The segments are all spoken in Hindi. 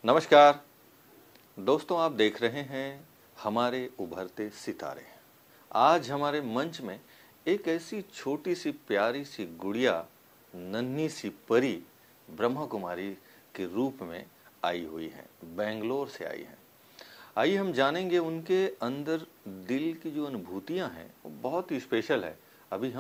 नमस्कार दोस्तों, आप देख रहे हैं हमारे उभरते सितारे। आज हमारे मंच में एक ऐसी छोटी सी प्यारी सी गुड़िया, नन्ही सी परी ब्रह्मा कुमारी के रूप में आई हुई है, बेंगलोर से आई है। आइए हम जानेंगे उनके अंदर दिल की जो अनुभूतियां हैं वो बहुत ही स्पेशल है। अभी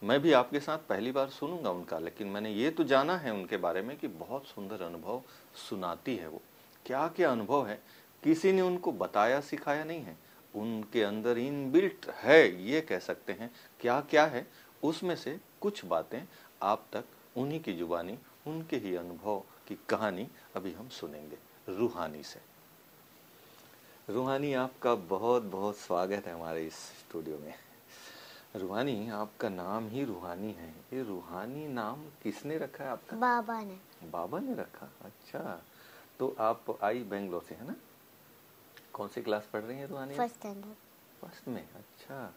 मैं भी आपके साथ पहली बार सुनूंगा उनका, लेकिन मैंने ये तो जाना है उनके बारे में कि बहुत सुंदर अनुभव सुनाती है वो। क्या क्या अनुभव है, किसी ने उनको बताया सिखाया नहीं है, उनके अंदर इनबिल्ट है ये कह सकते हैं। क्या क्या है उसमें से कुछ बातें आप तक उन्हीं की जुबानी, उनके ही अनुभव की कहानी अभी हम सुनेंगे रूहानी से। रूहानी, आपका बहुत बहुत स्वागत है हमारे इस स्टूडियो में। रूहानी, आपका नाम ही रूहानी है। ये रूहानी नाम किसने रखा है आपका? बाबा ने। बाबा ने रखा? अच्छा, तो आप आई बेंगलोर से है ना? कौन सी क्लास पढ़ रही हैं रूहानी? First standard. फर्स्ट में? अच्छा,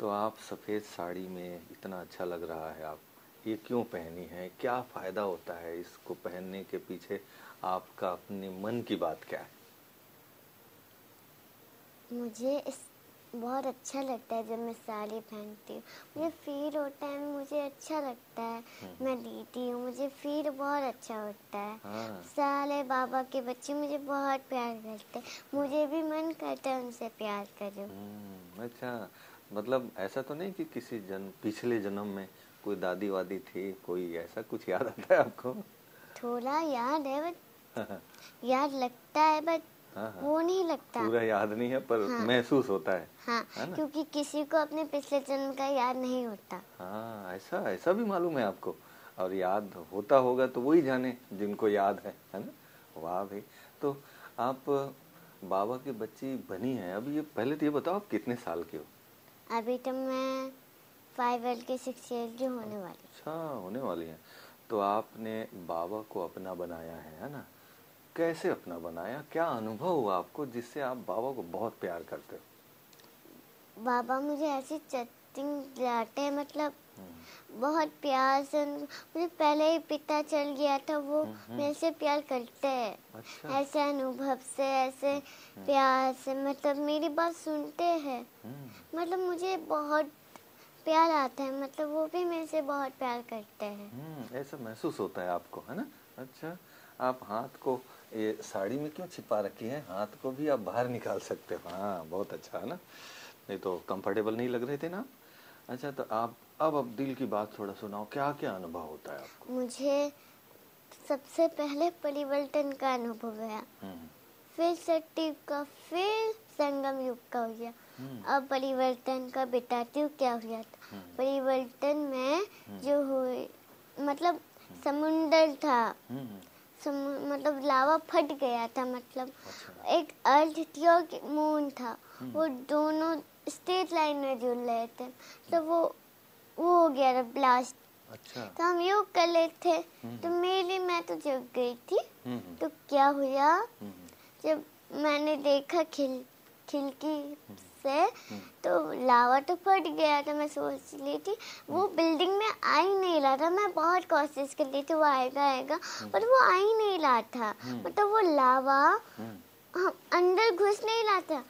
तो आप सफ़ेद साड़ी में इतना अच्छा लग रहा है। आप ये क्यों पहनी है? क्या फ़ायदा होता है इसको पहनने के पीछे? आपका अपने मन की बात क्या है? मुझे बहुत अच्छा लगता है जब मैं साड़ी पहनती हूँ। मुझे फील होता है, मुझे अच्छा लगता है। मैं लेती हूँ, मुझे फील बहुत अच्छा होता है। हाँ। साले बाबा के बच्चे मुझे बहुत प्यार करते हैं। मुझे भी मन करता है उनसे प्यार करूँ। अच्छा, मतलब ऐसा तो नहीं कि किसी पिछले जन्म में कोई दादी वादी थी, कोई ऐसा कुछ याद आता है आपको? थोड़ा याद है बट याद लगता है बट वो नहीं लगता। पूरा याद नहीं है पर महसूस होता है। हाँ, है ना? क्योंकि किसी को अपने पिछले जन्म का याद नहीं होता। हाँ, ऐसा भी मालूम है आपको। और याद होता होगा तो वही जाने जिनको याद है ना? वाह भाई। तो आप बाबा की बच्ची बनी है। अभी ये पहले तो ये बताओ, आप कितने साल के हो? अभी तो मैं 5 ईयर की 6 ईयर की होने वाली। अच्छा, होने वाली है। तो आपने बाबा को अपना बनाया है ना? कैसे अपना बनाया? क्या अनुभव हुआ आपको जिससे आप बाबा को बहुत प्यार करते हो? बाबा मुझे ऐसी चटिंग दिलाते हैं, मतलब बहुत प्यार से। मुझे पहले ही पिता चल गया था, वो मेरे से प्यार करते हैं। अच्छा। ऐसे अनुभव से, ऐसे प्यार से, मतलब मेरी बात सुनते हैं। मतलब मुझे बहुत प्यार आता है, मतलब वो भी मेरे से बहुत प्यार करते हैं। ऐसा महसूस होता है आपको, है ना? अच्छा, आप हाथ को ये साड़ी में क्यों छिपा रखी है? हाथ को भी आप बाहर निकाल सकते हो। हाँ, बहुत अच्छा है ना? नहीं तो कंफर्टेबल नहीं लग रहे थे ना? अच्छा, तो आप अब दिल की बात थोड़ा सुनाओ। क्या क्या अनुभव होता है आपको? मुझे सबसे पहले परिवर्तन का अनुभव हुआ, फिर सत्युग का, फिर संगम युग का हो गया। अब परिवर्तन का बताती हूँ क्या हुआ था। परिवर्तन में जो हुए, मतलब समुंदर था, मतलब लावा फट गया था, मतलब एक अर्थ थी और मून था, वो दोनों स्ट्रेट लाइन में जुड़ रहे थे, तो वो हो गया था ब्लास्ट। अच्छा। तो हम योग कर रहे थे, तो मैं तो जग गई थी। तो क्या हुआ, जब मैंने देखा खिड़की से, तो लावा तो फट गया था। मैं सोच रही थी वो बिल्डिंग में आ ही नहीं रहा था। मैं बहुत कोशिश कर रही थी वो आएगा, पर वो आ ही नहीं रहा था। मतलब वो लावा अंदर घुस नहीं रहा था।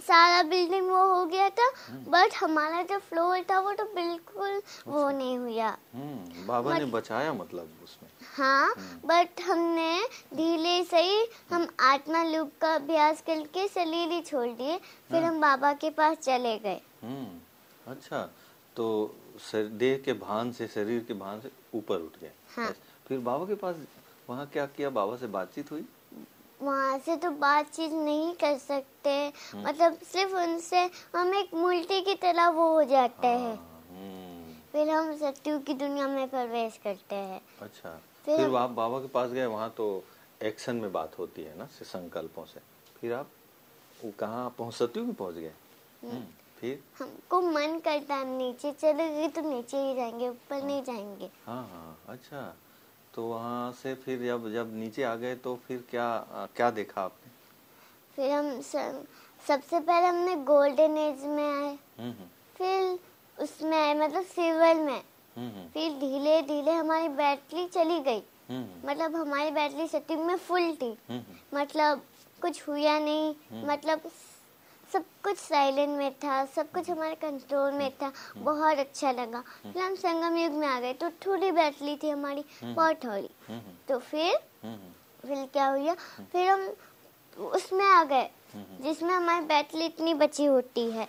सारा बिल्डिंग वो हो गया था, बट हमारा जो फ्लोर था वो तो बिल्कुल वो नहीं हुआ। बाबा ने बचाया मतलब उसमें। हाँ, बट हमने धीरे से ही हम आत्मा लूप का अभ्यास करके शरीर ही छोड़ दिए, फिर हम बाबा के पास चले गए। अच्छा, तो देह के भान से, शरीर के भान से ऊपर उठ गए। हाँ। फिर बाबा के पास वहाँ क्या किया? बाबा से बातचीत हुई? वहाँ से तो बातचीत नहीं कर सकते, मतलब सिर्फ उनसे हम एक मूर्ति की तरह वो हो जाते हैं। फिर हम सत्युग की दुनिया में प्रवेश करते हैं। अच्छा, फिर आप बाबा के पास गए, वहाँ तो एक्शन में बात होती है ना, से संकल्पों से। फिर आप कहाँ पहुँच, सत्युग में पहुँच गए? फिर हमको मन करता है नीचे चलेंगे तो नीचे ही जाएंगे, ऊपर नहीं जाएंगे। हाँ। अच्छा, तो वहाँ से फिर जब नीचे आ गए तो फिर क्या देखा आपने? फिर हम सबसे पहले हमने गोल्डन एज में आए, फिर उसमें आए, मतलब सिल्वर में। फिर धीरे धीरे हमारी बैटरी चली गई। मतलब हमारी बैटरी सटीक में फुल थी। मतलब कुछ हुआ नहीं, मतलब सब कुछ साइलेंट में था, सब कुछ हमारे कंट्रोल में था। बहुत अच्छा लगा। फिर हम संगम युग में आ गए तो थोड़ी बैटरी थी हमारी, बहुत थोड़ी। तो फिर क्या हुआ, फिर हम उसमें आ गए जिसमें हमारी बैटरी इतनी बची होती है।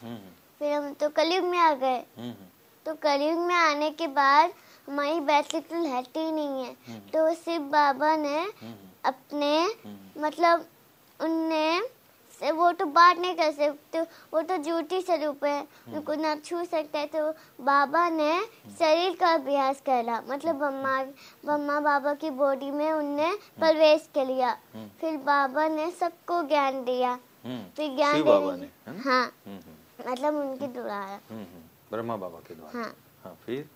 फिर हम तो कलयुग में आ गए। तो कलयुग में आने के बाद हमारी बैटरी तो रहती ही नहीं है। तो सिर्फ बाबा ने अपने मतलब उनने से वो तो बात नहीं कर सकते, वो तो ज्योति स्वरूप है, उनको ना छू सकते है। तो बाबा ने शरीर का अभ्यास करा, मतलब ब्रह्मा बाबा की बॉडी में उनने प्रवेश कर लिया। फिर बाबा ने सबको ज्ञान दिया। फिर ज्ञान देने, हाँ, मतलब उनके द्वारा, ब्रह्मा बाबा के द्वारा। हाँ, हाँ, फिर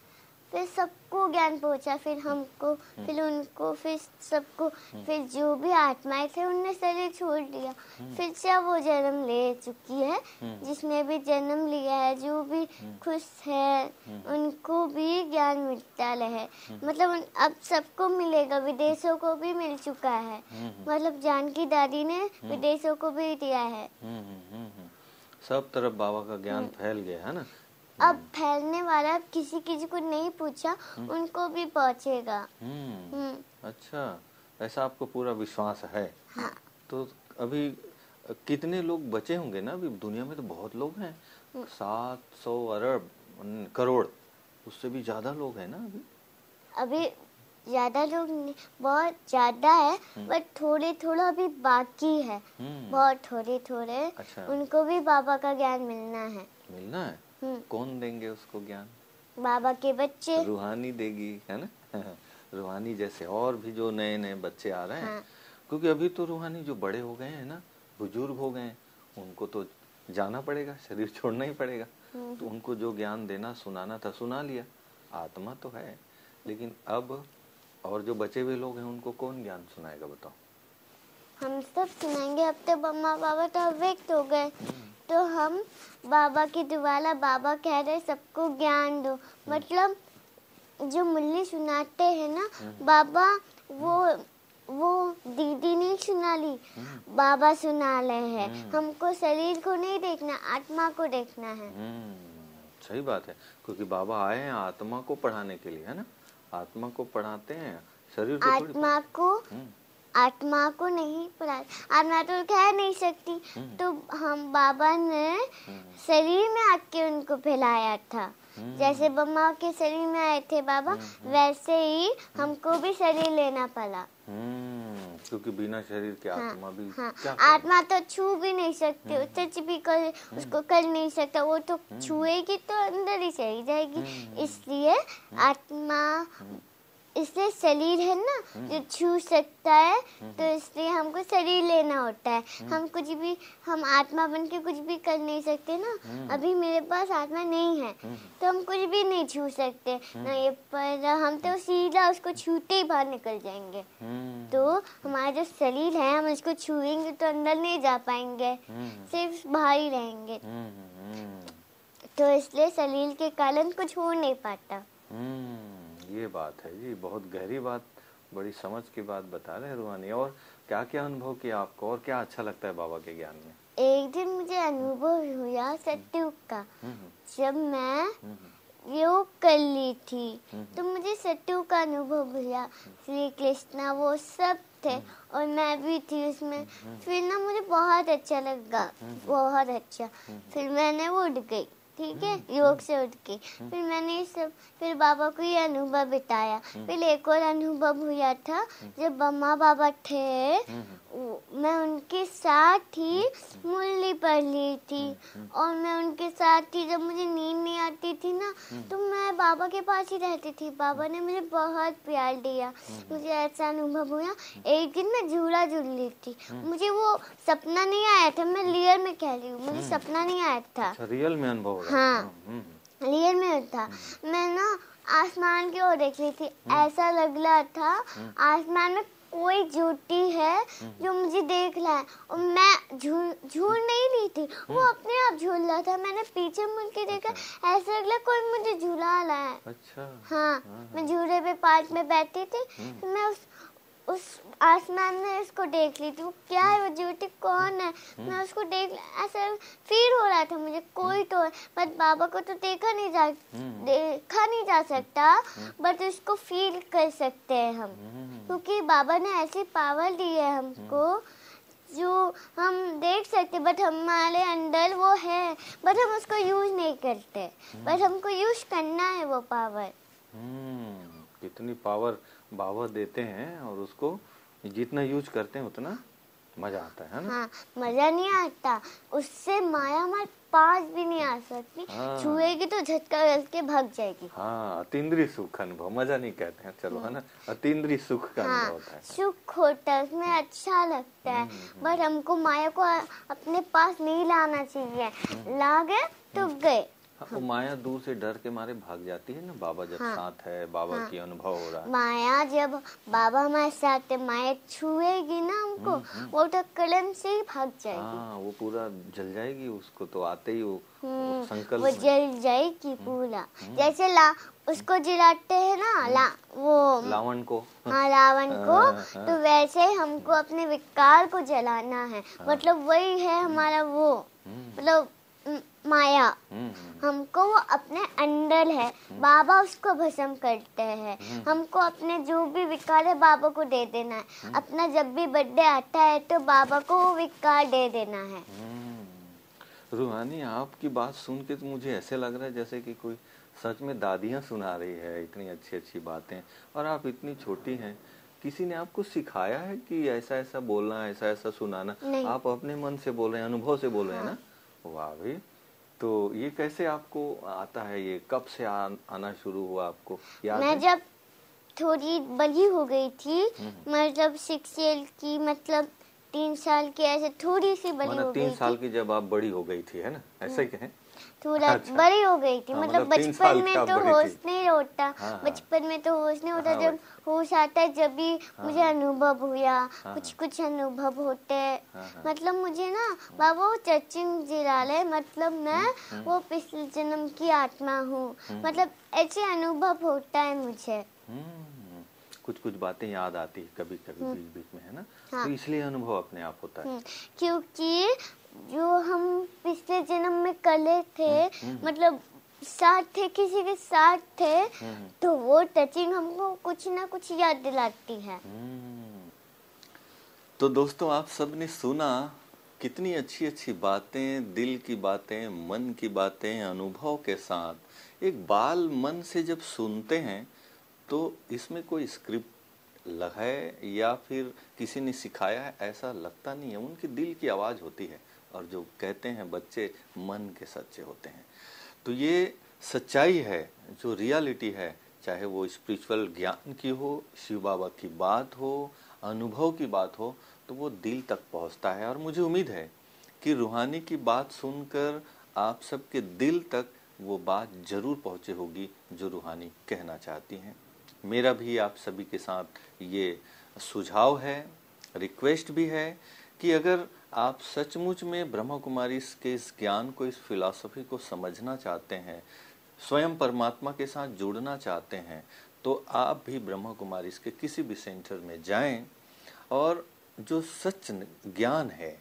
सबको ज्ञान पहुंचा, फिर हमको, फिर उनको, फिर सबको। फिर जो भी आत्माएं थे उनने शरीर छोड़ दिया। फिर से वो जन्म ले चुकी है, जिसने भी जन्म लिया है, जो भी खुश है उनको भी ज्ञान मिलता रहे। मतलब अब सबको मिलेगा, विदेशों को भी मिल चुका है। मतलब जानकी दादी ने विदेशों को भी दिया है। सब तरफ बाबा का ज्ञान फैल गया है ना। अब फैलने वाला, किसी को नहीं पूछा, उनको भी पहुंचेगा। अच्छा, ऐसा आपको पूरा विश्वास है? हाँ। तो अभी कितने लोग बचे होंगे ना? अभी दुनिया में तो बहुत लोग हैं, 700 अरब करोड़, उससे भी ज्यादा लोग हैं ना अभी ज्यादा लोग नहीं, बहुत ज्यादा है, बट थोड़े थोड़ा अभी बाकी है, बहुत थोड़े। अच्छा। उनको भी बाबा का ज्ञान मिलना है। कौन देंगे उसको ज्ञान? बाबा के बच्चे। रूहानी देगी, है ना। रूहानी जैसे और भी जो नए नए बच्चे आ रहे हैं। हाँ। क्योंकि अभी तो रूहानी जो बड़े हो गए हैं ना, बुजुर्ग हो गए हैं, उनको तो जाना पड़ेगा, शरीर छोड़ना ही पड़ेगा। तो उनको जो ज्ञान देना सुनाना था सुना लिया, आत्मा तो है। लेकिन अब और जो बचे हुए लोग हैं उनको कौन ज्ञान सुनाएगा बताओ? हम सब सुनाएंगे। अब तो ब्रह्मा बाबा तो अव्यक्त हो गए, तो हम बाबा की द्वारा, बाबा कह रहे सबको ज्ञान दो। मतलब जो मुरली सुनाते हैं ना बाबा, वो दीदी नहीं सुना ली, बाबा सुना रहे हैं। हमको शरीर को नहीं देखना, आत्मा को देखना है। सही बात है, क्योंकि बाबा आए हैं आत्मा को पढ़ाने के लिए, है ना। आत्मा को पढ़ाते हैं, शरीर को थोड़ी। आत्मा को नहीं पढ़ा, आत्मा तो कह नहीं सकती। तो हम बाबा ने शरीर में आके उनको फैलाया था। जैसे ब्रह्मा के शरीर में आए थे बाबा, वैसे ही हमको भी शरीर लेना पड़ा। क्योंकि बिना शरीर के आत्मा भी क्या आत्मा तो छू भी नहीं सकती, टच भी कर उसको कर नहीं सकता। वो तो छुएगी तो अंदर ही चली जाएगी। इसलिए आत्मा, इसलिए शरीर है ना जो छू सकता है, तो इसलिए हमको शरीर लेना होता है। हम आत्मा बन के कुछ भी कर नहीं सकते ना। अभी मेरे पास आत्मा नहीं है तो हम कुछ भी नहीं छू सकते ना। ये पर हम तो सीधा उसको छूते ही बाहर निकल जाएंगे। तो हमारा जो शरीर है, हम उसको छुएंगे तो अंदर नहीं जा पाएंगे, सिर्फ बाहर ही रहेंगे। तो इसलिए शरीर के कारण कुछ हो नहीं पाता। ये बात है जी, बहुत गहरी बात, बड़ी समझ की बात बता रहे हैं रूहानी। और क्या क्या अनुभव किया आपको, और क्या अच्छा लगता है बाबा के ज्ञान में? एक दिन मुझे अनुभव हुआ सतयुग का। जब मैं योग कर ली थी तो मुझे सतयुग का अनुभव हुआ। श्री कृष्णा वो सब थे और मैं भी थी उसमें। फिर ना मुझे बहुत अच्छा लगा, बहुत अच्छा। फिर मैंने उठ गई, ठीक है, योग से उठ के। फिर मैंने फिर बाबा को ये अनुभव बताया। फिर एक और अनुभव हुआ था, जब ब्रह्मा बाबा थे, मैं उनके साथ ही मुरली पढ़ ली थी। और मैं उनके साथ ही, जब मुझे नींद नहीं आती थी ना, तो मैं बाबा के पास ही रहती थी। बाबा ने मुझे बहुत प्यार दिया। मुझे ऐसा अनुभव हुआ। एक दिन मैं झूला झूल रही थी, मुझे वो सपना नहीं आया था, मैं रियल में कह रही हूँ, मुझे सपना नहीं आया था। अच्छा, रियल में अनुभव? हाँ, रियल में था। मैं ना आसमान की ओर देख रही थी, ऐसा लग रहा था आसमान में कोई ज्योति है जो मुझे देख रहा है। और मैं झूल नहीं रही थी, वो अपने आप झूल रहा था। मैंने पीछे मुड़ के देखा, ऐसा लग रहा कोई मुझे झूला रहा है। अच्छा। हाँ, मैं झूले पे पार्क में बैठी थी, तो मैं उस आसमान में उसको देख ली थी, वो क्या है, वो ज्योति कौन है, मैं उसको ऐसा फील हो रहा था मुझे, कोई तो है, बट बाबा को तो देखा नहीं जा सकता, बट उसको फील कर सकते हैं हम, क्योंकि बाबा ने ऐसी पावर दी है हमको जो हम देख सकते, बट हमारे अंदर वो है, बट हम उसको यूज नहीं करते, बट हमको यूज करना है वो पावर। कितनी पावर बाबा देते हैं, और उसको जितना यूज करते हैं उतना मजा आता है ना? हाँ, मजा नहीं आता, उससे माया हमारे पास भी नहीं आ सकती। छुएगी तो झटका लग के भाग जाएगी। हाँ, अतीन्द्रिय सुख अनुभव, मजा नहीं कहते हैं, चलो है ना, अतीन्द्रिय सुख का अनुभव होता है। सुख होता है उसमें, अच्छा लगता है, बट हमको माया को अपने पास नहीं लाना चाहिए, ला गए तो गए। वो माया दूर से डर के मारे भाग जाती है ना, बाबा जब साथ है, बाबा की अनुभव हो रहा है। माया जब बाबा हमारे साथ है, माया छुएगी ना हमको, वो तो कलम से ही भाग जाएगी। हाँ, वो पूरा जल जाएगी, उसको तो आते ही वो संकल्प वो जल जाएगी पूरा। जैसे उसको जलाते हैं ना, वो रावण को, हाँ, रावण को, तो वैसे ही हमको अपने विकार को जलाना है, मतलब वही है हमारा वो, मतलब माया, हमको वो अपने अंदर है, बाबा उसको भस्म करते हैं, हमको अपने जो भी विकार है बाबा को दे देना है, अपना जब भी बर्थडे आता है तो बाबा को वो विकार दे देना है। रूहानी, आपकी बात सुन के तो मुझे ऐसे लग रहा है जैसे कि कोई सच में दादियाँ सुना रही है, इतनी अच्छी अच्छी बातें, और आप इतनी छोटी हैं। किसी ने आपको सिखाया है कि ऐसा ऐसा बोलना, ऐसा ऐसा सुनाना? आप अपने मन से बोल रहे हैं, अनुभव से बोल रहे हैं ना? वाह भाई, तो ये कैसे आपको आता है? ये कब से आना शुरू हुआ आपको, याद है? मैं जब थोड़ी बड़ी हो गई थी, मतलब 6 ईयर की, मतलब 3 साल की, ऐसे थोड़ी सी बड़ी हो गई 3 साल की जब आप बड़ी हो गई थी, है ना, ऐसा ही कहें? थोड़ा बड़ी हो गई थी, मतलब बचपन में तो होश नहीं होता, बचपन में तो होश नहीं होता, जब होश आता है जब भी मुझे अनुभव हुआ, कुछ कुछ अनुभव होते हैं, मतलब मुझे ना बाबा वो टचिंग जिला ले, मतलब मैं वो पिछले जन्म की आत्मा हूँ, मतलब ऐसे अनुभव होता है मुझे। कुछ कुछ बातें याद आती है कभी कभी बीच बीच में, है ना? तो इसलिए अनुभव अपने आप होता है, क्योंकि जो हम पिछले जन्म में कले थे, मतलब साथ थे, किसी के साथ थे, तो वो टचिंग हमको कुछ ना कुछ याद दिलाती है। तो दोस्तों, आप सबने सुना कितनी अच्छी अच्छी बातें, दिल की बातें, मन की बातें, अनुभव के साथ। एक बाल मन से जब सुनते हैं तो इसमें कोई स्क्रिप्ट है या फिर किसी ने सिखाया है, ऐसा लगता नहीं है। उनकी दिल की आवाज़ होती है, और जो कहते हैं बच्चे मन के सच्चे होते हैं। तो ये सच्चाई है, जो रियलिटी है, चाहे वो स्पिरिचुअल ज्ञान की हो, शिव बाबा की बात हो, अनुभव की बात हो, तो वो दिल तक पहुंचता है। और मुझे उम्मीद है कि रूहानी की बात सुनकर आप सबके दिल तक वो बात जरूर पहुंचे होगी जो रूहानी कहना चाहती हैं। मेरा भी आप सभी के साथ ये सुझाव है, रिक्वेस्ट भी है कि अगर आप सचमुच में ब्रह्मा कुमारी के इस ज्ञान को, इस फिलॉसफी को समझना चाहते हैं, स्वयं परमात्मा के साथ जुड़ना चाहते हैं, तो आप भी ब्रह्मा कुमारी के किसी भी सेंटर में जाएं, और जो सच ज्ञान है,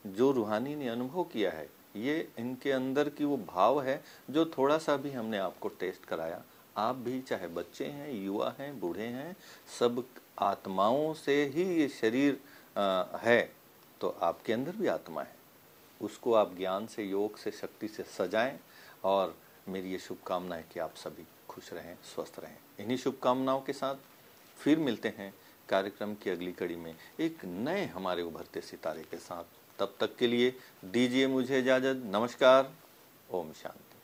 जो रूहानी ने अनुभव किया है, ये इनके अंदर की वो भाव है जो थोड़ा सा भी हमने आपको टेस्ट कराया। आप भी, चाहे बच्चे हैं, युवा हैं, बूढ़े हैं, सब आत्माओं से ही ये शरीर है, तो आपके अंदर भी आत्मा है। उसको आप ज्ञान से, योग से, शक्ति से सजाएं। और मेरी ये शुभकामनाएं कि आप सभी खुश रहें, स्वस्थ रहें। इन्हीं शुभकामनाओं के साथ फिर मिलते हैं कार्यक्रम की अगली कड़ी में एक नए हमारे उभरते सितारे के साथ। तब तक के लिए दीजिए मुझे इजाजत। नमस्कार। ओम शांति।